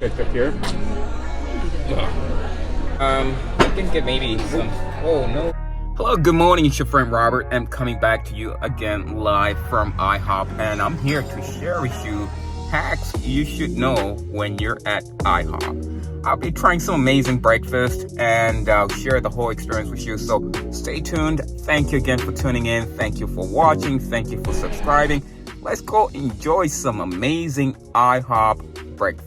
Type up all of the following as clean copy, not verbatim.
It's up here. I can get maybe some. Oh no. Hello, good morning. It's your friend Robert. I'm coming back to you again live from IHOP, and I'm here to share with you hacks you should know when you're at IHOP. I'll be trying some amazing breakfast, and I'll share the whole experience with you. So stay tuned. Thank you again for tuning in. Thank you for watching. Thank you for subscribing. Let's go enjoy some amazing IHOP breakfast.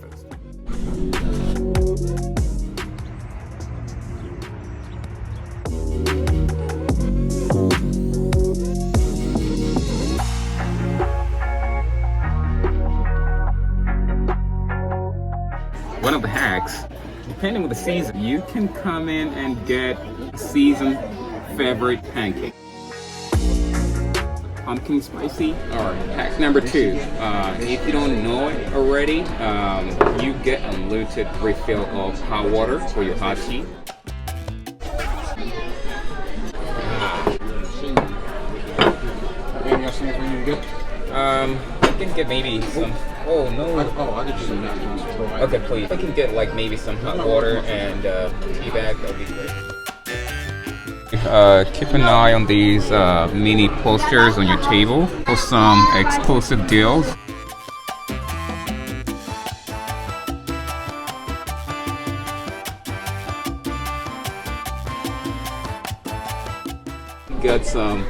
One of the hacks, depending on the season, you can come in and get season favorite pancake. Pumpkin spicy, or hack number 2. If you don't know it already, you get unlimited refill of hot water for your hot tea. Anything else you need to get? I can get maybe some. Oh no. I could just napkins. Okay, please. I can get like maybe some hot water and tea bag. That'll be great. Keep an eye on these mini posters on your table for some exclusive deals. Got some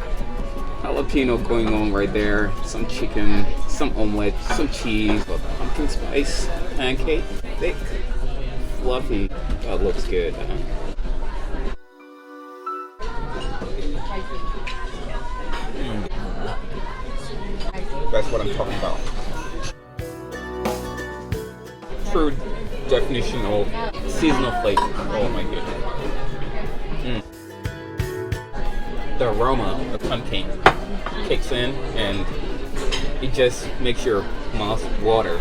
jalapeno going on right there, some chicken, some omelette, some cheese, a pumpkin spice pancake, thick, fluffy. That looks good. That's what I'm talking about. True definition of seasonal flavor. Oh my goodness. The aroma of pumpkin kicks in and it just makes your mouth water.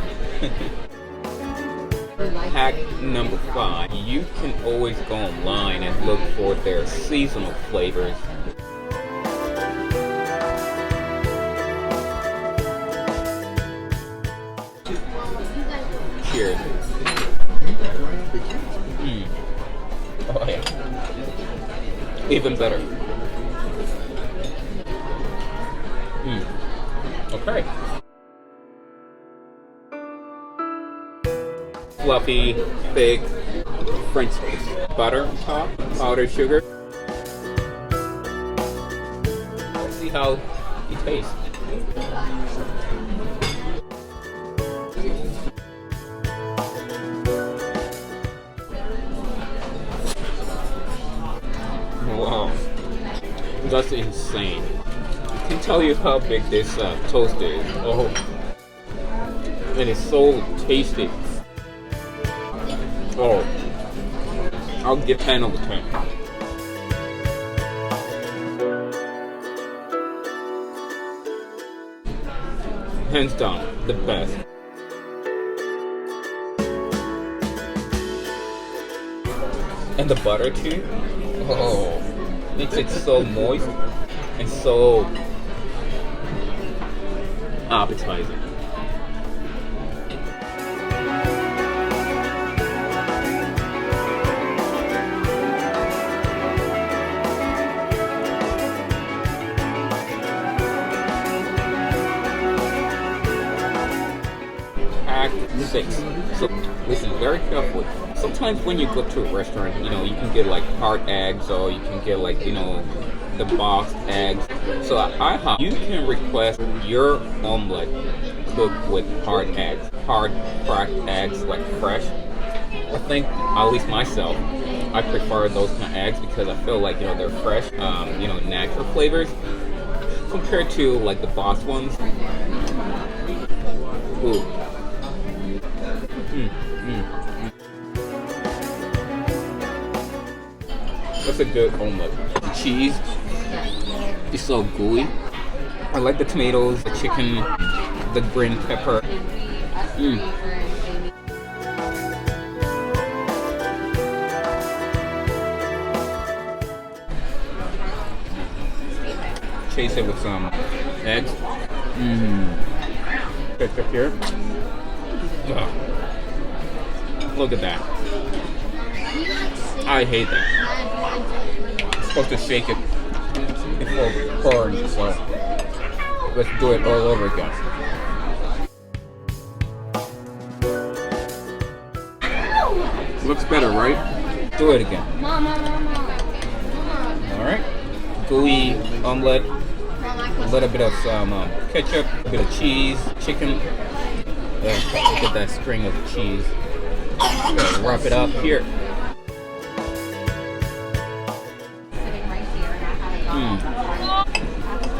Hack number 5. You can always go online and look for their seasonal flavors. Cheers. Oh yeah. Even better. Okay. Fluffy, thick French toast. Butter on top, powdered sugar. Let's see how it tastes. Wow, that's insane. I can tell you how big this toast is. Oh, and it's so tasty. Oh, I'll give 10 over 10. Hands down, the best. And the butter too. Oh, makes it so moist and so appetizing. Hack 6. So listen very carefully. Sometimes when you go to a restaurant, you can get like hard eggs, or you can get like, the boxed eggs. So at IHOP, you can request your omelette cooked with hard eggs, hard cracked eggs, like fresh. I think, at least myself, I prefer those kind of eggs because I feel like, they're fresh, natural flavors compared to like the boxed ones. Ooh. That's a good omelet. The cheese is so gooey. I like the tomatoes, the chicken, the green pepper. Chase it with some eggs. Picked up here. Look at that. I hate that. You're supposed to shake it before pouring, so let's do it all over again. Looks better, right? Do it again. Alright. Gooey omelette. A little bit of some ketchup, a bit of cheese, chicken. Look at that string of cheese. Wrap it up here.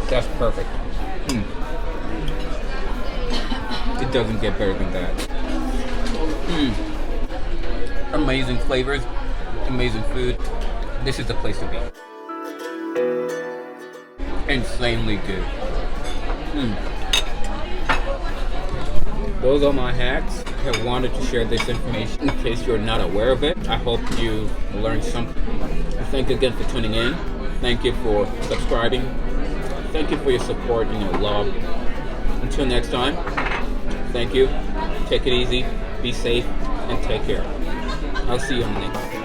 That's perfect. It doesn't get better than that. Amazing flavors, amazing food. This is the place to be. Insanely good. Those are my hacks. I wanted to share this information in case you're not aware of it. I hope you learned something. Thank you again for tuning in. Thank you for subscribing. Thank you for your support and your love. Until next time, thank you. Take it easy, be safe, and take care. I'll see you on the next one.